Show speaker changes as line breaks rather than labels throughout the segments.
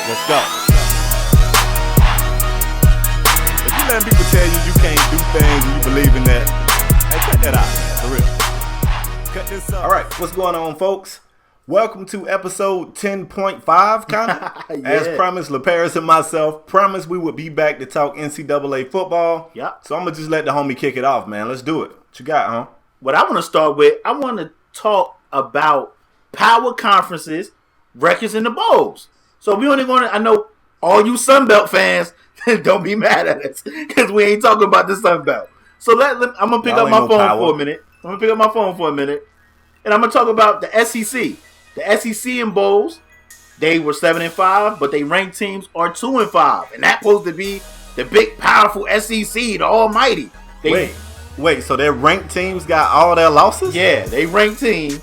Let's go. If you letting people tell you can't do things and you believe in that, hey, cut that out, man, for real. Cut this up. All right, what's going on, folks? Welcome to episode 10.5, kind of. Yeah. As promised, LaParis and myself promised we would be back to talk NCAA football.
Yep.
So I'm going to just let the homie kick it off, man. Let's do it. What you got, huh?
What I want to start with, I want to talk about power conferences, records, and the bowls. So we only going to, I know all you Sunbelt fans, don't be mad at us because we ain't talking about the Sunbelt. So I'm going to pick up my phone for a minute. And I'm going to talk about the SEC. The SEC in bowls, they were 7-5, but they ranked teams are 2-5. And that's supposed to be the big, powerful SEC, the almighty.
Wait, so their ranked teams got all their losses?
Yeah, they ranked teams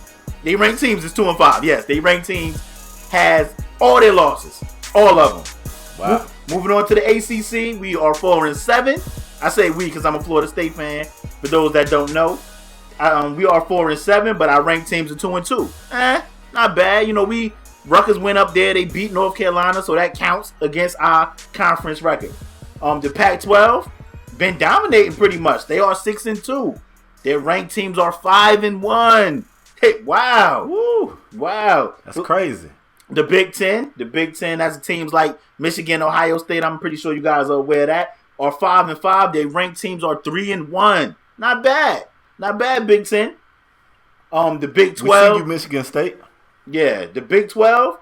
is 2-5. Yes, they ranked teams has all their losses. All of them.
Wow.
Moving on to the ACC, we are 4-7. I say we because I'm a Florida State fan. For those that don't know, we are 4-7, but I rank teams at 2-2. Not bad. You know, Rutgers went up there. They beat North Carolina, so that counts against our conference record. The Pac-12 been dominating pretty much. They are 6-2. Their ranked teams are 5-1. Hey, wow.
Woo.
Wow.
That's crazy.
The Big Ten, that's teams like Michigan, Ohio State. I'm pretty sure you guys are aware of that. Are 5-5. Their ranked teams are 3-1. Not bad, Big Ten. The Big 12.
We see you, Michigan State.
Yeah, the Big 12.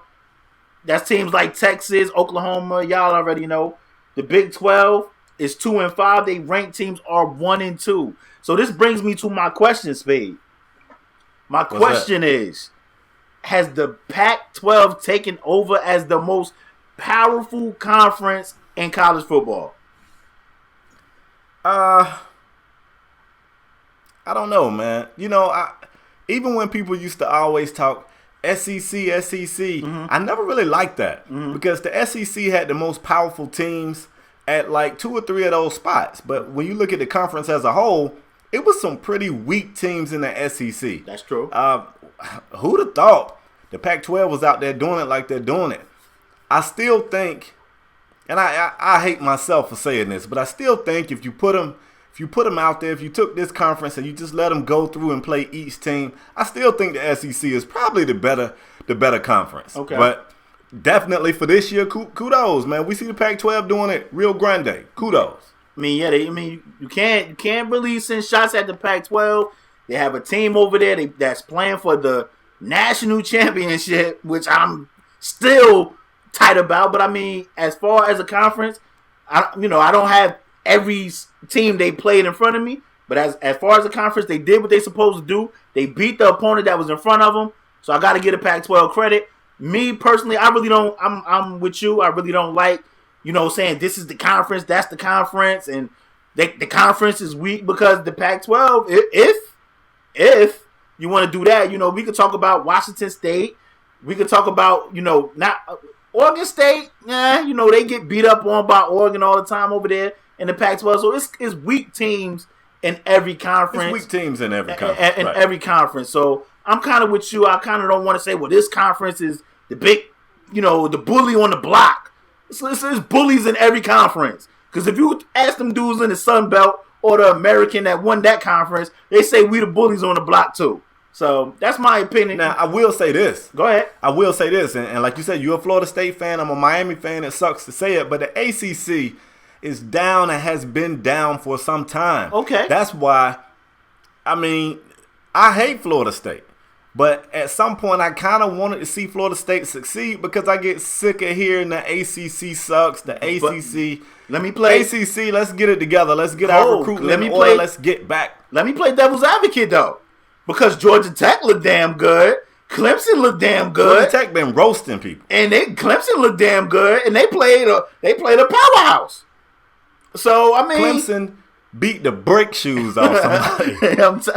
That's teams like Texas, Oklahoma. Y'all already know. The Big 12 is 2-5. They ranked teams are 1-2. So this brings me to my question, Spade. My question is, has the Pac-12 taken over as the most powerful conference in college football?
I don't know, man. You know, even when people used to always talk SEC, I never really liked that because the SEC had the most powerful teams at like 2 or 3 of those spots. But when you look at the conference as a whole, it was some pretty weak teams in the SEC.
That's true.
Who'd have thought the Pac-12 was out there doing it like they're doing it? I still think, and I hate myself for saying this, but I still think if you put them out there, if you took this conference and you just let them go through and play each team, I still think the SEC is probably the better conference. Okay. But definitely for this year, kudos, man. We see the Pac-12 doing it real grande. Kudos.
I mean, you can't really send shots at the Pac-12. They have a team over there that's playing for the national championship, which I'm still tight about. But I mean, as far as a conference, I don't have every team they played in front of me. But as far as a conference, they did what they supposed to do. They beat the opponent that was in front of them. So I got to give the Pac-12 credit. Me personally, I really don't. I'm with you. I really don't like, saying this is the conference, that's the conference, and the conference is weak because the Pac-12. If you want to do that, we could talk about Washington State. We could talk about, not Oregon State. They get beat up on by Oregon all the time over there in the Pac-12. So it's weak teams in every conference.
It's weak teams in every conference.
Every conference. So I'm kind of with you. I kind of don't want to say, well, this conference is the big, the bully on the block. There's bullies in every conference. Because if you ask them dudes in the Sun Belt or the American that won that conference, they say we the bullies on the block too. So that's my opinion.
Now, I will say this.
Go ahead.
I will say this. And like you said, you're a Florida State fan. I'm a Miami fan. It sucks to say it. But the ACC is down and has been down for some time.
Okay.
That's why, I hate Florida State. But at some point, I kind of wanted to see Florida State succeed because I get sick of hearing the ACC sucks, the ACC.
Let me play.
ACC, let's get it together. Let's get our recruitment in order. Let's get back.
Let me play devil's advocate, though. Because Georgia Tech looked damn good. Clemson looked damn good.
Georgia Tech been roasting people.
And Clemson looked damn good. And they played a powerhouse. So,
Clemson beat the brake shoes off somebody.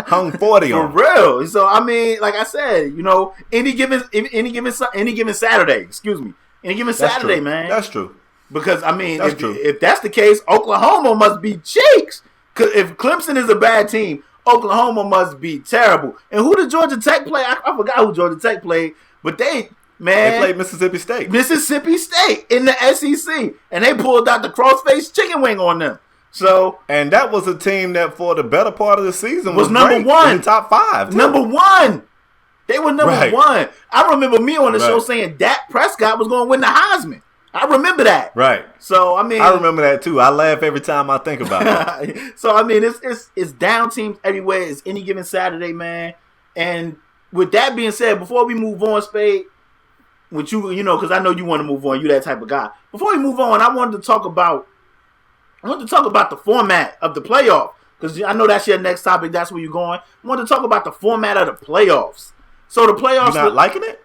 Hung 40 on.
For real. So, like I said, any given Saturday, any given Saturday, man.
That's true.
Because, if that's the case, Oklahoma must be cheeks. Because if Clemson is a bad team, Oklahoma must be terrible. And who did Georgia Tech play? I forgot who Georgia Tech played. But they Man,
they played Mississippi State.
Mississippi State in the SEC, and they pulled out the cross-faced chicken wing on them. So,
and that was a team that for the better part of the season was
number
great,
one
in the top 5. Too.
Number 1. They were number 1. I remember me on the show saying Dak Prescott was going to win the Heisman. I remember that.
Right.
So, I mean,
I remember that too. I laugh every time I think about that.
So, I mean, it's down teams everywhere. It's any given Saturday, man. And with that being said, before we move on, Spade, with you, because I know you want to move on. You that type of guy. Before we move on, I wanted to talk about the format of the playoff, because I know that's your next topic. That's where you're going. I wanted to talk about the format of the playoffs. So the playoffs,
you not liking it?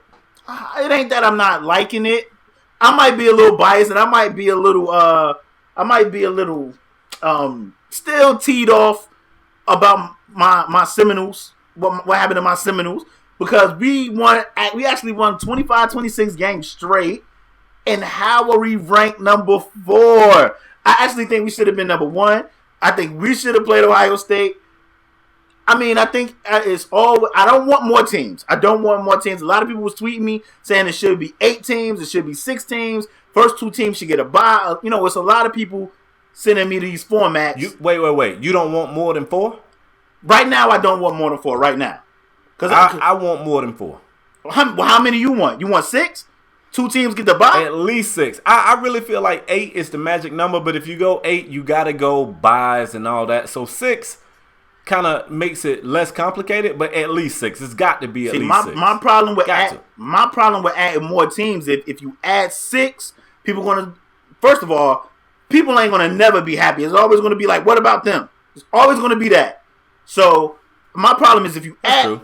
It ain't that I'm not liking it. I might be a little biased, and I might be a little still teed off about my Seminoles. What happened to my Seminoles? Because we actually won 25, 26 games straight, and how are we ranked number 4? I actually think we should have been number 1. I think we should have played Ohio State. I mean, I think it's all. I don't want more teams. A lot of people was tweeting me saying it should be 8 teams. It should be 6 teams. First 2 teams should get a bye. It's a lot of people sending me these formats.
Wait. You don't want more than 4?
Right now, I don't want more than 4. Right now,
because I want more than 4.
How many you want? You want 6? 2 teams get the bye?
At least 6. I really feel like 8 is the magic number, but if you go 8, you got to go buys and all that. So 6 kind of makes it less complicated, but at least 6. It's got to be at least 6.
My problem with adding more teams, if you add 6, people going to, first of all, people ain't going to never be happy. It's always going to be like, what about them? It's always going to be that. So my problem is if you add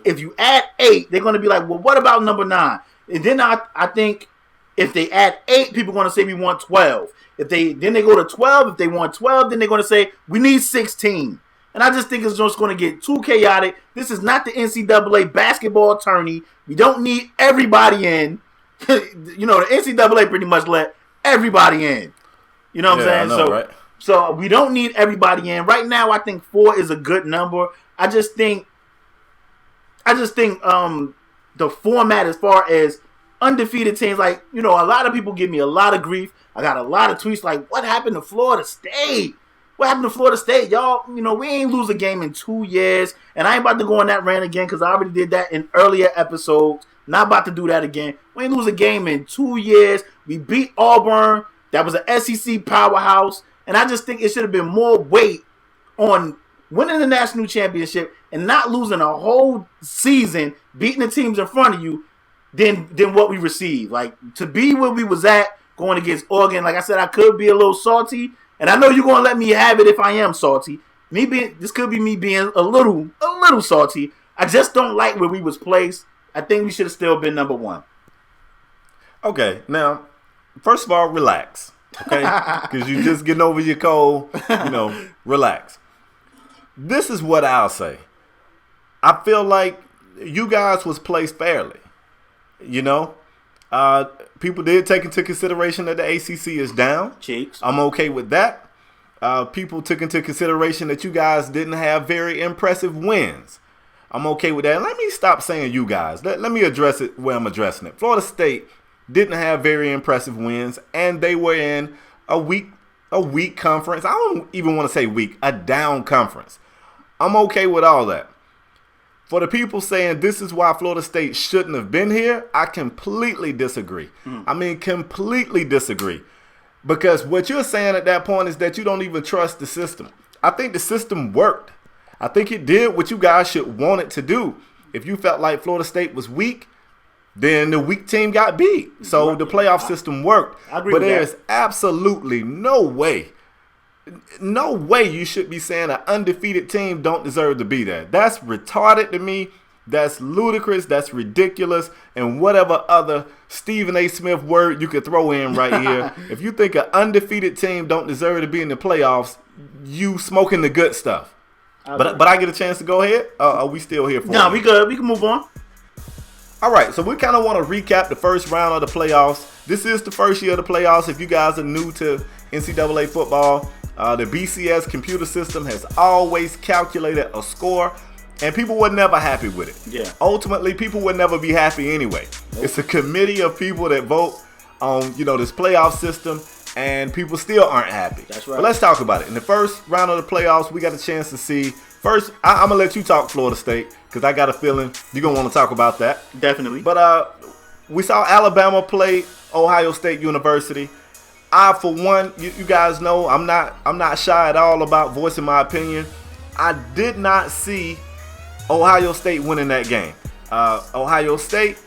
8, they're going to be like, well, what about number 9? And then I think if they add 8, people are going to say we want 12. Then they go to 12. If they want 12, then they're going to say we need 16. And I just think it's just going to get too chaotic. This is not the NCAA basketball tourney. We don't need everybody in. The NCAA pretty much let everybody in. You know what I'm saying?
Right?
So we don't need everybody in. Right now, I think 4 is a good number. I just think the format as far as undefeated teams, like, a lot of people give me a lot of grief. I got a lot of tweets like, what happened to Florida State? What happened to Florida State? Y'all, we ain't lose a game in 2 years. And I ain't about to go on that rant again because I already did that in earlier episodes. Not about to do that again. We ain't lose a game in 2 years. We beat Auburn. That was an SEC powerhouse. And I just think it should have been more weight on winning the national championship and not losing a whole season, beating the teams in front of you, than what we received. Like, to be where we was at going against Oregon, like I said, I could be a little salty. And I know you're going to let me have it if I am salty. This could be me being a little salty. I just don't like where we was placed. I think we should have still been number 1.
Okay, now, first of all, relax. Okay? Because you're just getting over your cold. Relax. This is what I'll say. I feel like you guys was placed fairly. People did take into consideration that the ACC is down.
Cheeks.
I'm okay with that. People took into consideration that you guys didn't have very impressive wins. I'm okay with that. Let me stop saying you guys. Let me address it where I'm addressing it. Florida State didn't have very impressive wins, and they were in a weak conference. I don't even want to say weak, a down conference. I'm okay with all that. For the people saying this is why Florida State shouldn't have been here, I completely disagree. Completely disagree. Because what you're saying at that point is that you don't even trust the system. I think the system worked. I think it did what you guys should want it to do. If you felt like Florida State was weak, then the weak team got beat. So the playoff system worked. But there's absolutely no way you should be saying an undefeated team don't deserve to be there. That's retarded to me. That's ludicrous. That's ridiculous. And whatever other Stephen A. Smith word you could throw in right here. If you think an undefeated team don't deserve to be in the playoffs, you smoking the good stuff. But I get a chance to go ahead? Are we still here for
No, we good. We can move on.
All right, so we kind of want to recap the first round of the playoffs. This is the first year of the playoffs. If you guys are new to NCAA football, the BCS computer system has always calculated a score And people were never happy with it.
Yeah.
Ultimately, people would never be happy anyway. Nope. It's a committee of people that vote on, this playoff system, and people still aren't happy.
That's right.
But let's talk about it. In the first round of the playoffs, we got a chance to see. First, I'm going to let you talk Florida State because I got a feeling you're going to want to talk about that.
Definitely.
But we saw Alabama play Ohio State University. I, for one, you guys know I'm not shy at all about voicing my opinion. I did not see Ohio State winning that game. Ohio State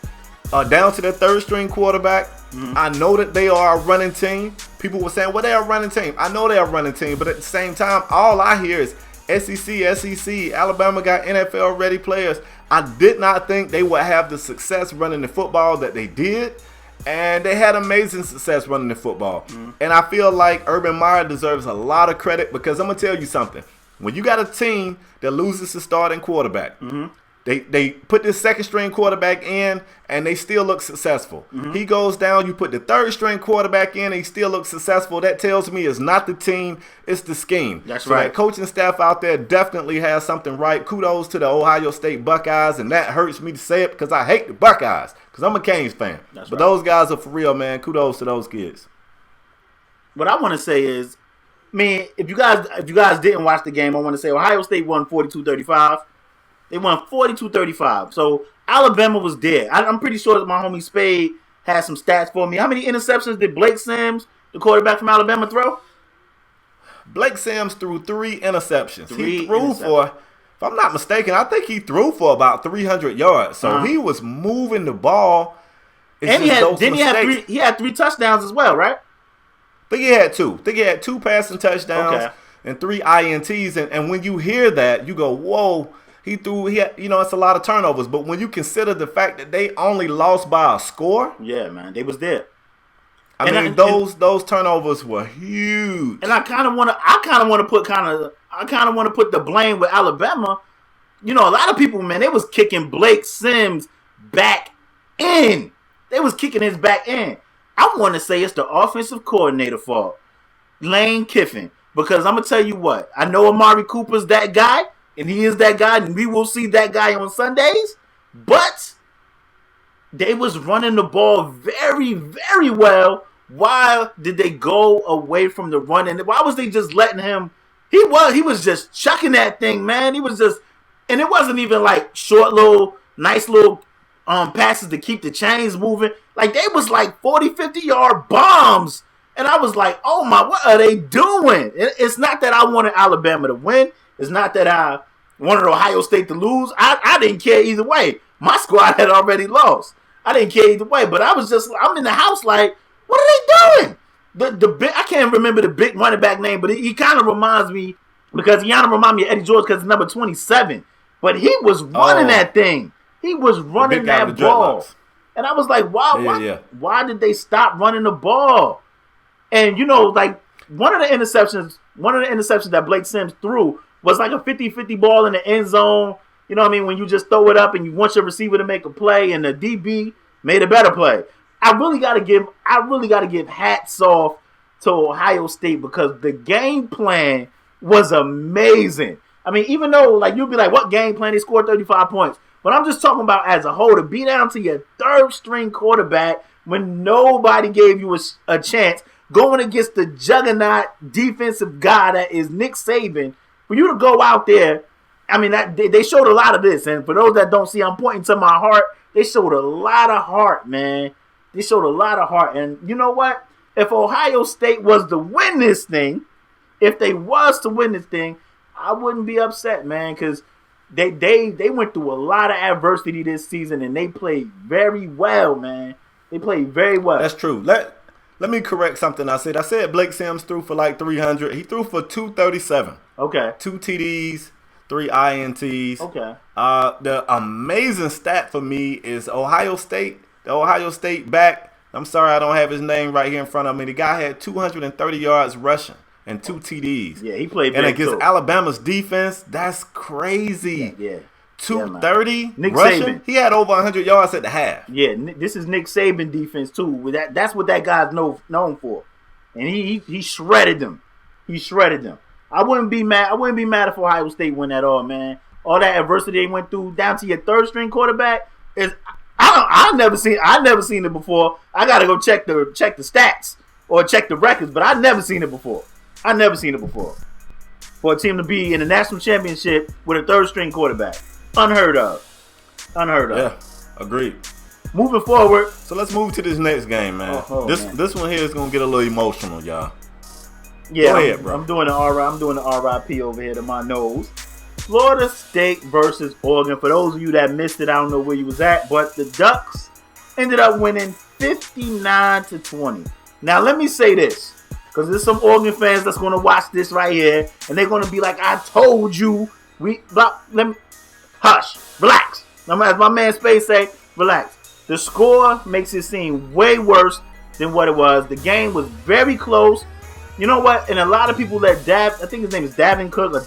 down to their third string quarterback. Mm-hmm. I know that they are a running team. People were saying, well, they're a running team. I know they're a running team, but at the same time, all I hear is SEC. Alabama got NFL ready players. I did not think they would have the success running the football that they did. And they had amazing success running the football. Mm-hmm. And I feel like Urban Meyer deserves a lot of credit because I'm going to tell you something. When you got a team that loses the starting quarterback, mm-hmm. they put this second string quarterback in and they still look successful. Mm-hmm. He goes down, you put the third string quarterback in and he still looks successful. That tells me it's not the team, it's the scheme.
That's right.
That coaching staff out there definitely has something right. Kudos to the Ohio State Buckeyes, and that hurts me to say it because I hate the Buckeyes because I'm a Canes fan.
That's
but
right.
Those guys are for real, man. Kudos to those kids.
What I want to say is, man, if you guys didn't watch the game, I want to say Ohio State won 42-35. They won 42-35. So Alabama was dead. I'm pretty sure that my homie Spade has some stats for me. How many interceptions did Blake Sims, the quarterback from Alabama, throw?
Blake Sims threw 3 interceptions. He threw for, if I'm not mistaken, I think he threw for about 300 yards. So he was moving the ball.
And he had 3 touchdowns as well, right?
I think he had 2. I think he had 2 passing touchdowns and 3 INTs. And when you hear that, you go, whoa, it's a lot of turnovers. But when you consider the fact that they only lost by a score.
Yeah, man, they was there.
Those turnovers were huge.
And I kind of want to put the blame with Alabama. A lot of people, man, they was kicking Blake Sims back in. They was kicking his back in. I want to say it's the offensive coordinator fault, Lane Kiffin, because I'm going to tell you what, I know Amari Cooper's that guy, and he is that guy, and we will see that guy on Sundays, but they was running the ball very, very well. Why did they go away from the run? And why was they just letting him? He was just chucking that thing, man. He was just, and it wasn't even like short nice little passes to keep the chains moving. Like, they was like 40, 50-yard bombs. And I was like, oh my, what are they doing? It's not that I wanted Alabama to win. It's not that I wanted Ohio State to lose. I didn't care either way. My squad had already lost. I didn't care either way. But I'm in the house like, what are they doing? I can't remember the big running back name, but he kind of reminds me, because he kind of reminds me of Eddie George because it's number 27. But he was running that thing. He was running that ball. And I was like, why did they stop running the ball? And, like, one of the interceptions that Blake Sims threw was like a 50-50 ball in the end zone. You know what I mean? When you just throw it up and you want your receiver to make a play and the DB made a better play. I really got to give hats off to Ohio State because the game plan was amazing. I mean, even though, like, you'll be like, what game plan? They scored 35 points. But I'm just talking about as a whole, to be down to your third string quarterback when nobody gave you a chance, going against the juggernaut defensive guy that is Nick Saban, for you to go out there, I mean, they showed a lot of this. And for those that don't see, I'm pointing to my heart. They showed a lot of heart, man. They showed a lot of heart. And you know what? If Ohio State was to win this thing, I wouldn't be upset, man, because they went through a lot of adversity this season, and they played very well, man. They played very well.
That's true. Let me correct something I said. I said Blake Sims threw for like 300. He threw for 237.
Okay.
2 TDs, 3 INTs.
Okay.
The amazing stat for me is Ohio State. The Ohio State back. I'm sorry I don't have his name right here in front of me. The guy had 230 yards rushing and 2 TDs.
Yeah, he played
and against Alabama's defense, that's crazy.
Yeah.
230
Nick
rushing.
Saban.
He had over 100 yards at the half.
Yeah, this is Nick Saban defense too. That's what that guy's known for, and he shredded them. He shredded them. I wouldn't be mad if Ohio State win at all, man. all that adversity they went through down to your third string quarterback is I've never seen it before. I gotta go check the stats or check the records, but I've never seen it before. For a team to be in the national championship with a third string quarterback. Unheard of.
Yeah, agreed.
Moving forward.
So let's move to this next game, man. This one here is gonna get a little emotional, y'all.
Yeah,
go ahead, bro.
I'm doing the RIP over here to my nose. Florida State versus Oregon. For those of you that missed it, I don't know where you was at, but the Ducks ended up winning 59-20. Now let me say this, because there's some Oregon fans that's going to watch this right here, and they're going to be like, "I told you." Hush, relax. As my man Space say, relax. The score makes it seem way worse than what it was. The game was very close. You know what? And a lot of people I think his name is Dalvin Cook. A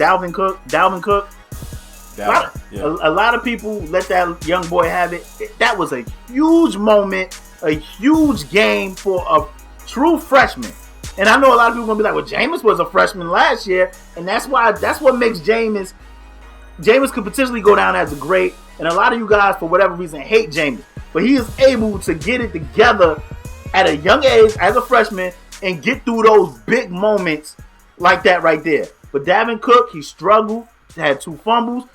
lot of people let that young boy have it. That was a huge moment, a huge game for a true freshman. And I know a lot of people are going to be like, well, Jameis was a freshman last year. And that's what makes Jameis could potentially go down as a great. And a lot of you guys, for whatever reason, hate Jameis. But he is able to get it together at a young age as a freshman and get through those big moments like that right there. But Dalvin Cook, he struggled, had 2 fumbles.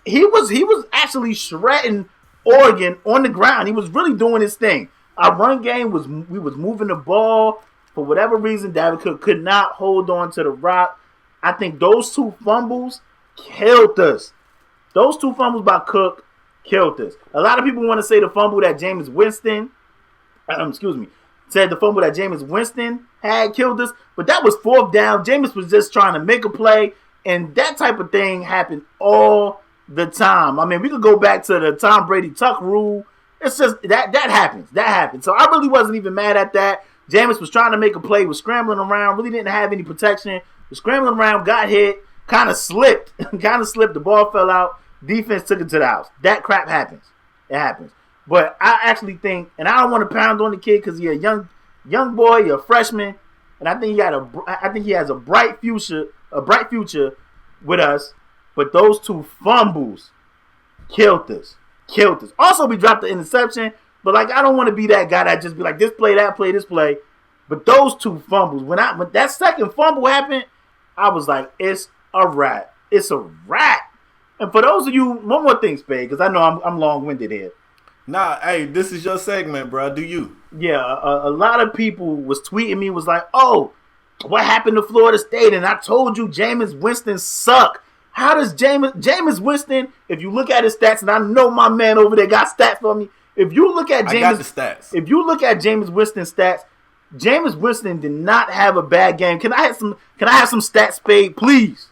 He was actually shredding Oregon on the ground. He was really doing his thing. Our run game was moving the ball. For whatever reason, Dalvin Cook could not hold on to the rock. I think those 2 fumbles killed us. Those 2 fumbles by Cook killed us. A lot of people want to say the fumble that Jameis Winston had killed us, but that was 4th down. Jameis was just trying to make a play, and that type of thing happened all the time. I mean, we could go back to the Tom Brady tuck rule. It's just that happens. That happened. So I really wasn't even mad at that. Jameis was trying to make a play, was scrambling around, really didn't have any protection, was scrambling around, got hit, kind of slipped. The ball fell out. Defense took it to the house. That crap happens. It happens. But I actually think, and I don't want to pound on the kid because he's a young boy, you're a freshman, and I think he has a bright future with us. But those 2 fumbles killed us. Also, we dropped the interception, but I don't want to be that guy that just be like, this play, that play, this play. But those 2 fumbles, when that second fumble happened, I was like, it's a wrap. It's a wrap. And for those of you, one more thing, Spade, because I know I'm long-winded here.
Nah, hey, this is your segment, bro. Do you?
Yeah, a lot of people was tweeting me, was like, "Oh, what happened to Florida State?" And I told you, Jameis Winston suck. How does Jameis Winston? If you look at his stats, and I know my man over there got stats for me. If you look at
I got the stats.
If you look at Jameis Winston's stats, Jameis Winston did not have a bad game. Can I have some stats, Spade, please?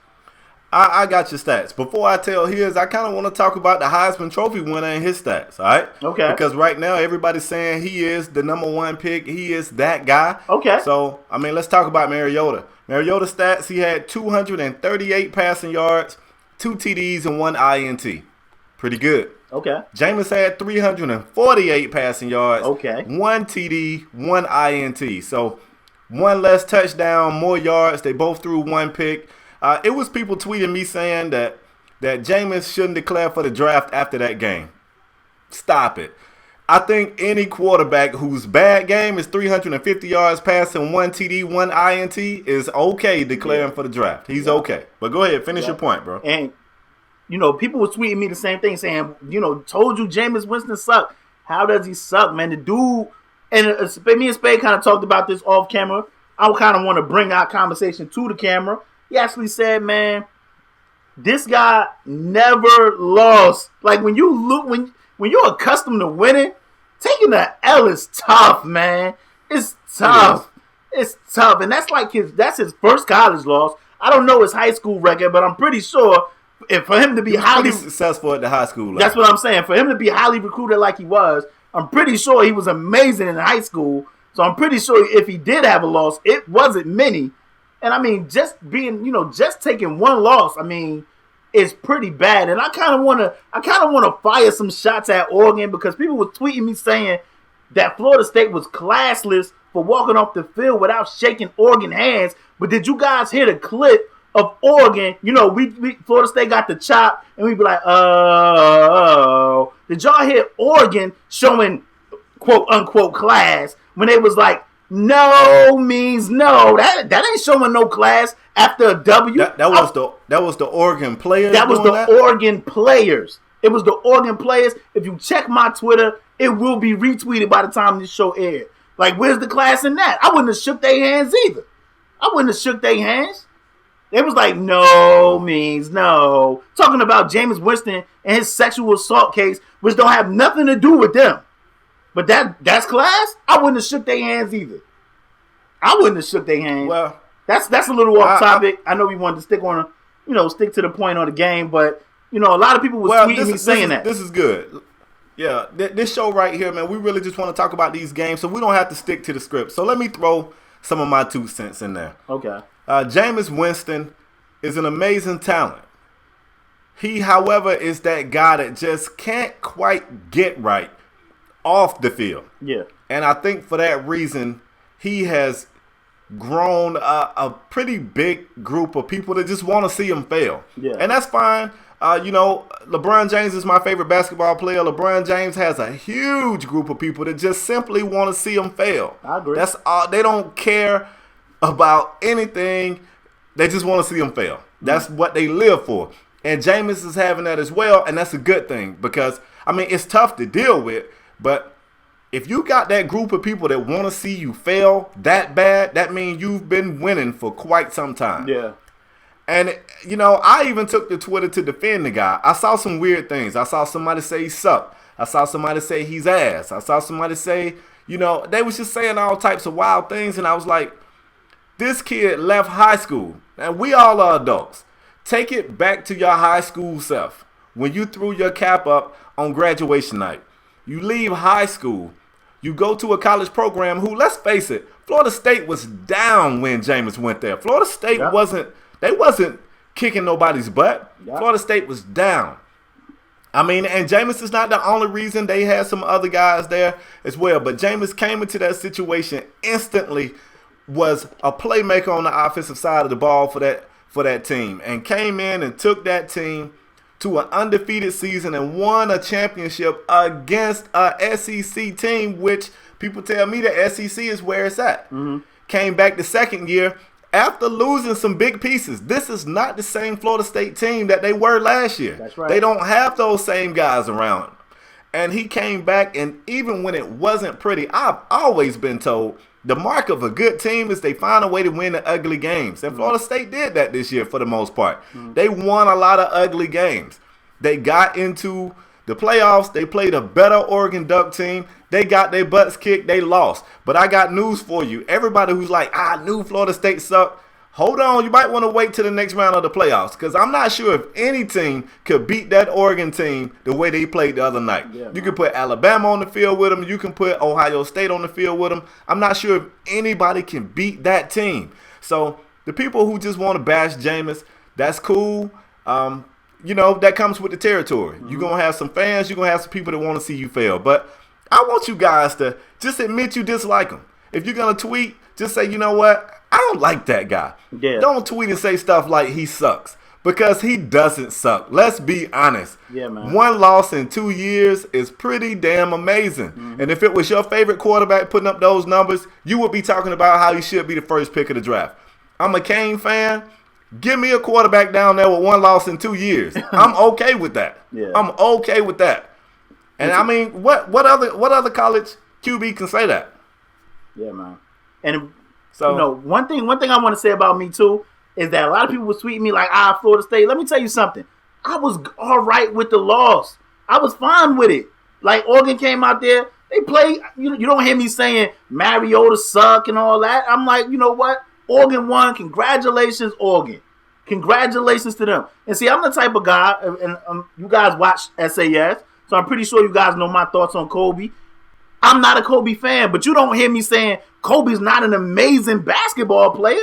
I got your stats. Before I tell his, I kind of want to talk about the Heisman Trophy winner and his stats, all right?
Okay.
Because right now, everybody's saying he is the number 1 pick. He is that guy.
Okay.
So, I mean, let's talk about Mariota. Mariota's stats, he had 238 passing yards, 2 TDs, and 1 INT. Pretty good.
Okay.
Jameis had 348 passing yards.
Okay.
1 TD, 1 INT. So, 1 less touchdown, more yards. They both threw 1 pick. It was people tweeting me saying that Jameis shouldn't declare for the draft after that game. Stop it. I think any quarterback whose bad game is 350 yards passing, 1 TD, 1 INT is okay declaring for the draft. He's okay. But go ahead, finish your point, bro.
And, people were tweeting me the same thing saying, told you Jameis Winston sucked. How does he suck, man? The dude, and me and Spade kind of talked about this off camera. I kind of want to bring our conversation to the camera. He actually said, man, this guy never lost. Like when you're accustomed to winning, taking the L is tough, man. It's tough. It's tough. And that's his first college loss. I don't know his high school record, but I'm pretty sure for him to be highly
successful at the high school level.
That's what I'm saying. For him to be highly recruited like he was, I'm pretty sure he was amazing in high school. So I'm pretty sure if he did have a loss, it wasn't many. And I mean, just taking 1 loss, I mean, is pretty bad. And I kind of want to fire some shots at Oregon because people were tweeting me saying that Florida State was classless for walking off the field without shaking Oregon hands. But did you guys hear the clip of Oregon, we Florida State got the chop, and we'd be like, oh. Did y'all hear Oregon showing quote unquote class when they was like, no means no? That ain't showing no class after a W.
That was the Oregon players.
That was the Oregon players. It was the Oregon players. If you check my Twitter, it will be retweeted by the time this show aired. Like, where's the class in that? I wouldn't have shook their hands either. I wouldn't have shook their hands. They was like, no means no. Talking about Jameis Winston and his sexual assault case, which don't have nothing to do with them. But that's class? I wouldn't have shook their hands either. I wouldn't have shook their hands.
Well,
that's a little off topic. I know we wanted to stick to the point on the game, but a lot of people were tweeting me saying that.
This is good. Yeah, this show right here, man, we really just want to talk about these games, so we don't have to stick to the script. So let me throw some of my 2 cents in there.
Okay.
Jameis Winston is an amazing talent. He, however, is that guy that just can't quite get right off the field.
Yeah. And
I think for that reason, he has grown a pretty big group of people that just want to see him fail.
Yeah.
And that's fine. LeBron James is my favorite basketball player. LeBron James has a huge group of people that just simply want to see him fail.
I agree.
That's all. They don't care about anything. They just want to see him fail. That's what they live for. And Jameis is having that as well, and that's a good thing because, it's tough to deal with, but if you got that group of people that want to see you fail that bad, that means you've been winning for quite some time.
Yeah.
And, I even took to Twitter to defend the guy. I saw some weird things. I saw somebody say he sucked. I saw somebody say he's ass. I saw somebody say, they was just saying all types of wild things, and I was like, this kid left high school, and we all are adults. Take it back to your high school self. When you threw your cap up on graduation night, you leave high school, you go to a college program who, let's face it, Florida State was down when Jameis went there. Florida State wasn't kicking nobody's butt. Florida State was down. And Jameis is not the only reason. They had some other guys there as well. But Jameis came into that situation instantly, was a playmaker on the offensive side of the ball for that team, and came in and took that team to an undefeated season and won a championship against a SEC team, which people tell me the SEC is where it's at.
Mm-hmm.
Came back the second year after losing some big pieces. This is not the same Florida State team that they were last year.
That's right.
They don't have those same guys around. And he came back, and even when it wasn't pretty, I've always been told the mark of a good team is they find a way to win the ugly games. And Florida State did that this year for the most part. They won a lot of ugly games. They got into the playoffs. They played a better Oregon Duck team. They got their butts kicked. They lost. But I got news for you. Everybody who's like, I knew Florida State sucked. Hold on. You might want to wait till the next round of the playoffs, because I'm not sure if any team could beat that Oregon team the way they played the other night.
Yeah,
you can put Alabama on the field with them. You can put Ohio State on the field with them. I'm not sure if anybody can beat that team. So the people who just want to bash Jameis, that's cool. That comes with the territory. You're going to have some fans. You're going to have some people that want to see you fail. But I want you guys to just admit you dislike him. If you're going to tweet, just say, you know what? I don't like that guy.
Yeah.
Don't tweet and say stuff like he sucks, because he doesn't suck. Let's be honest.
Yeah, man.
1 loss in 2 years is pretty damn amazing. Mm-hmm. And if it was your favorite quarterback putting up those numbers, you would be talking about how he should be the first pick of the draft. I'm a Kane fan. Give me a quarterback down there with 1 loss in 2 years. I'm okay with that.
Yeah.
I'm okay with that. And what other college QB can say that?
Yeah, man. And one thing I want to say about me too is that a lot of people would tweet me like, Florida State. Let me tell you something. I was all right with the loss. I was fine with it. Like, Oregon came out there, they played. You don't hear me saying Mariota suck and all that. I'm like, you know what? Oregon won. Congratulations, Oregon. Congratulations to them. And see, I'm the type of guy, and you guys watch SAS, so I'm pretty sure you guys know my thoughts on Kobe. I'm not a Kobe fan, but you don't hear me saying Kobe's not an amazing basketball player.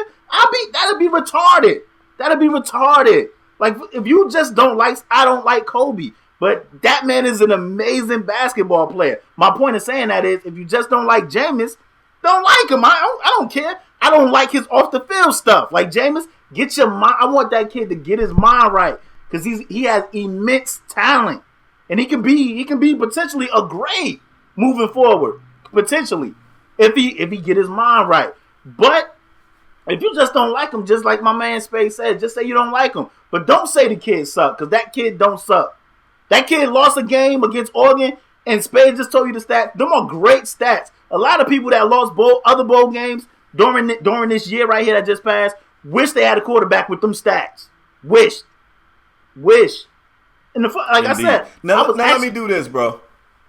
That'd be retarded. That'd be retarded. Like, if you just I don't like Kobe, but that man is an amazing basketball player. My point of saying that is, if you just don't like Jameis, don't like him. I don't care. I don't like his off the field stuff. Like, Jameis, get your mind. I want that kid to get his mind right because he has immense talent, and he can be potentially a great moving forward. Potentially, if he get his mind right. But if you just don't like him, just like my man Spade said, just say you don't like him. But don't say the kid suck, because that kid don't suck. That kid lost a game against Oregon, and Spade just told you the stats. Them are great stats. A lot of people that lost other bowl games during this year right here that just passed wish they had a quarterback with them stats. Wish. And like Indeed. I said,
now let me do this, bro.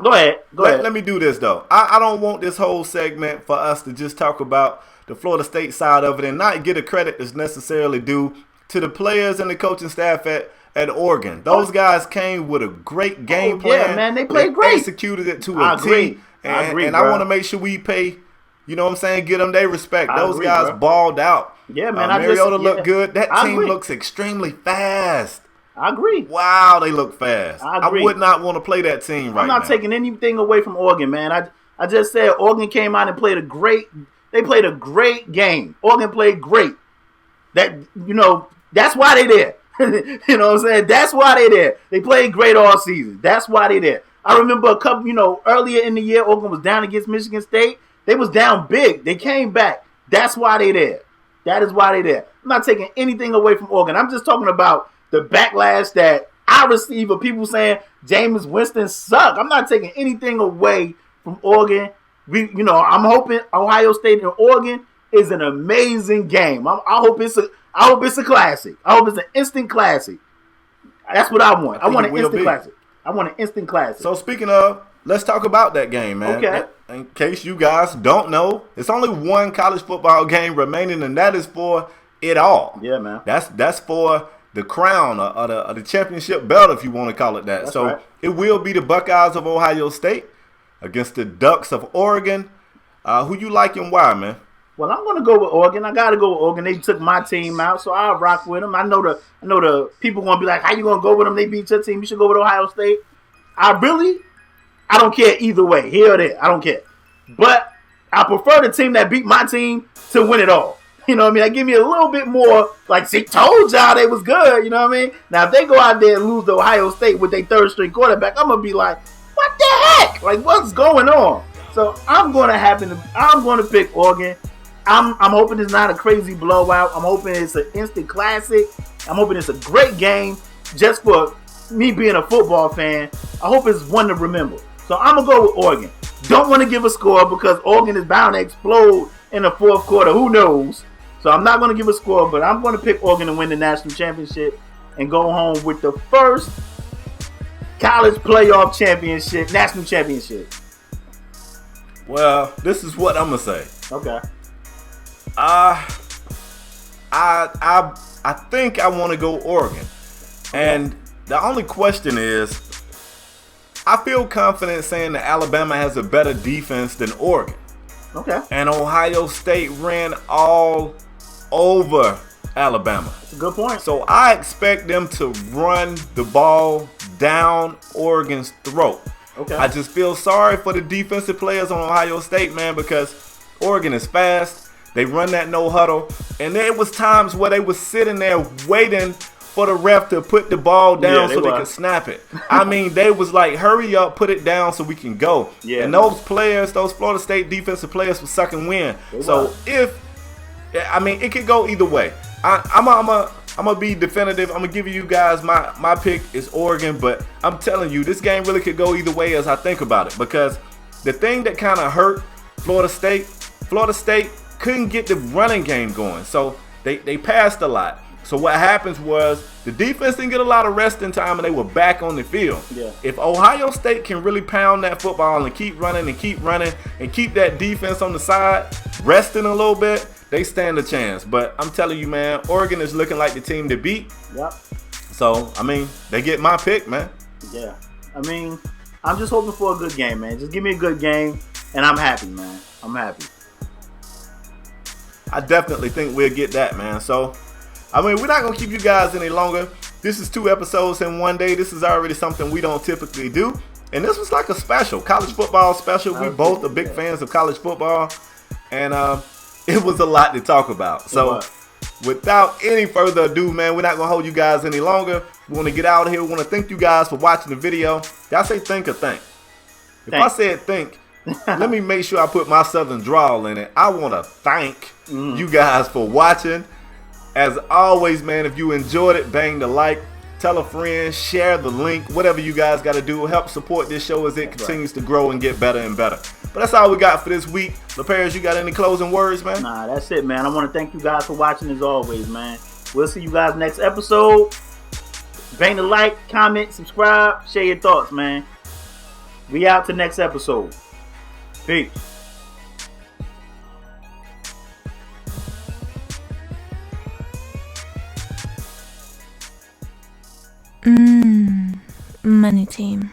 Go ahead.
Let me do this, though. I don't want this whole segment for us to just talk about the Florida State side of it and not get a credit that's necessarily due to the players and the coaching staff at Oregon. Those guys came with a great game plan.
Yeah, man, they played great.
Executed it to a T. I agree, and I want to make sure we pay, you know what I'm saying, get them their respect. Those guys balled out.
Yeah, man.
Mariota looked good. That team looks extremely fast.
I agree.
Wow, they look fast. I would not want to play that team right now.
I'm not taking anything away from Oregon, man. I just said Oregon came out and played a great game. Oregon played great. That's why they there. You know what I'm saying? That's why they there. They played great all season. That's why they there. I remember a couple, earlier in the year, Oregon was down against Michigan State. They was down big. They came back. That's why they there. That is why they there. I'm not taking anything away from Oregon. I'm just talking about the backlash that I receive of people saying Jameis Winston suck. I'm not taking anything away from Oregon. I'm hoping Ohio State and Oregon is an amazing game. I hope it's a classic. I hope it's an instant classic. That's what I want. I want an instant classic. I want an instant classic.
So speaking of, let's talk about that game, man.
Okay.
In case you guys don't know, it's only one college football game remaining, and that is for it all.
Yeah, man.
That's for the crown or the championship belt, if you want to call it that.
That's right.
It will be the Buckeyes of Ohio State against the Ducks of Oregon. Who you like and why, man?
Well, I'm going to go with Oregon. I got to go with Oregon. They took my team out, so I'll rock with them. I know the people going to be like, how you going to go with them? They beat your team. You should go with Ohio State. I don't care either way. Here or there. I don't care. But I prefer the team that beat my team to win it all. You know what I mean? That give me a little bit more, like, see, told y'all they was good. You know what I mean? Now, if they go out there and lose to Ohio State with their third-string quarterback, I'm going to be like, what the heck? Like, what's going on? So I'm going to pick Oregon. I'm hoping it's not a crazy blowout. I'm hoping it's an instant classic. I'm hoping it's a great game just for me being a football fan. I hope it's one to remember. So I'm going to go with Oregon. Don't want to give a score because Oregon is bound to explode in the fourth quarter. Who knows? So I'm not going to give a score, but I'm going to pick Oregon to win the national championship and go home with the first college playoff championship, national championship.
Well, this is what I'm going to say.
Okay.
I think I want to go Oregon. And the only question is, I feel confident saying that Alabama has a better defense than Oregon.
Okay.
And Ohio State ran all over Alabama.
That's a good point.
So I expect them to run the ball down Oregon's throat.
Okay.
I just feel sorry for the defensive players on Ohio State, man, because Oregon is fast. They run that no huddle. And there was times where they was sitting there waiting for the ref to put the ball down so they could snap it. I mean, they was like, hurry up, put it down so we can go.
Yeah.
And those Florida State defensive players were sucking wind. So it could go either way. I'm going to be definitive. I'm going to give you guys my pick is Oregon, but I'm telling you, this game really could go either way as I think about it, because the thing that kind of hurt Florida State couldn't get the running game going. So they passed a lot. So what happens was the defense didn't get a lot of rest in time, and they were back on the field.
Yeah.
If Ohio State can really pound that football and keep running and keep that defense on the side resting a little bit, they stand a chance. But I'm telling you, man, Oregon is looking like the team to beat.
Yep.
So, I mean, they get my pick, man.
Yeah. I mean, I'm just hoping for a good game, man. Just give me a good game, and I'm happy, man. I'm happy.
I definitely think we'll get that, man. So, I mean, we're not going to keep you guys any longer. This is 2 episodes in one day. This is already something we don't typically do. And this was like a special, college football special. We both are big fans of college football. And it was a lot to talk about. So without any further ado, man, we're not going to hold you guys any longer. We want to get out of here. We want to thank you guys for watching the video. Did I say think or think? If I said think, let me make sure I put my southern drawl in it. I want to thank you guys for watching. As always, man, if you enjoyed it, bang the like, tell a friend, share the link, whatever you guys got to do. Help support this show as it continues to grow and get better and better. But that's all we got for this week. LaParis, you got any closing words, man?
Nah, that's it, man. I want to thank you guys for watching as always, man. We'll see you guys next episode. Bang the like, comment, subscribe, share your thoughts, man. We out to next episode. Peace.
Money team.